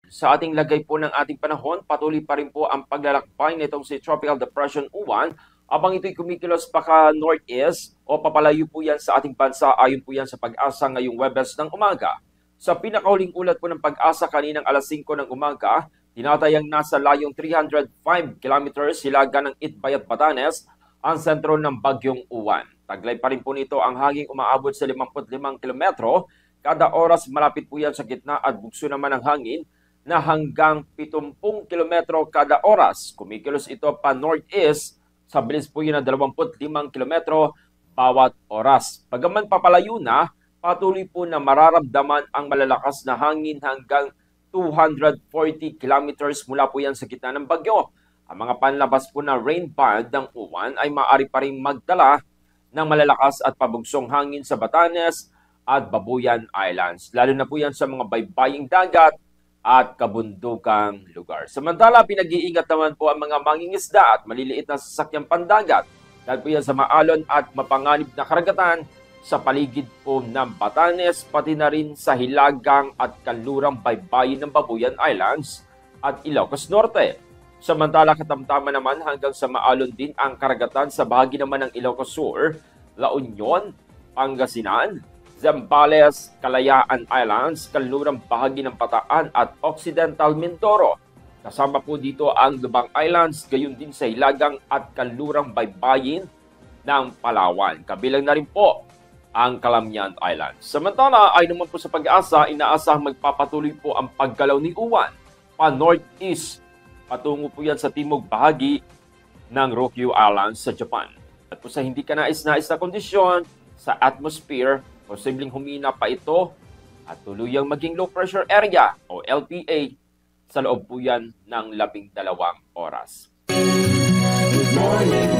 Sa ating lagay po ng ating panahon, patuloy pa rin po ang paglalakbay nitong si Tropical Depression Uwan abang ito'y kumikilos paka-northeast o papalayo po yan sa ating bansa ayon po yan sa Pag-asa ngayong Webes ng umaga. Sa pinakahuling ulat po ng Pag-asa kaninang alas 5 ng umaga, tinatayang nasa layong 305 kilometers hilaga ng Itbay at Batanes ang sentro ng Bagyong Uwan. Taglay pa rin po nito ang hanging umaabot sa 55 kilometro kada oras, malapit po yan sa gitna at bugso naman ng hangin na hanggang 70 kilometro kada oras. Kumikilos ito pa northeast sa bilis po yun na 25 kilometro bawat oras. Bagaman papalayo na, patuloy po na mararamdaman ang malalakas na hangin hanggang 240 kilometers mula po yan sa gitna ng bagyo. Ang mga panlabas po na rain band ng Uwan ay maaari pa rin magdala ng malalakas at pabugsong hangin sa Batanes at Babuyan Islands. Lalo na po yan sa mga baybaying dagat at kabundukang lugar. Samantala, pinag-iingat naman po ang mga mangingisda at maliliit na sasakyang pandagat dahil po yan sa maalon at mapanganib na karagatan sa paligid po ng Batanes, pati na rin sa hilagang at kanlurang baybayin ng Babuyan Islands at Ilocos Norte. Samantala, katamtaman naman hanggang sa maalon din ang karagatan sa bahagi naman ng Ilocos Sur, La Union, Pangasinan, Zambales, Kalayaan Islands, kanlurang bahagi ng Bataan at Occidental Mindoro. Kasama po dito ang Lubang Islands, gayon din sa hilagang at kanlurang baybayin ng Palawan. Kabilang na rin po ang Calamian Islands. Samantala, ay naman po sa Pag-asa, inaasahang magpapatuloy po ang paggalaw ni Uwan pa northeast. Patungo po yan sa timog bahagi ng Ryukyu Islands sa Japan. At po sa hindi kanais-nais na kondisyon sa atmosphere, posibleng humina pa ito at tuluyang maging low pressure area o LPA sa loob po yan ng 12 oras. Good morning,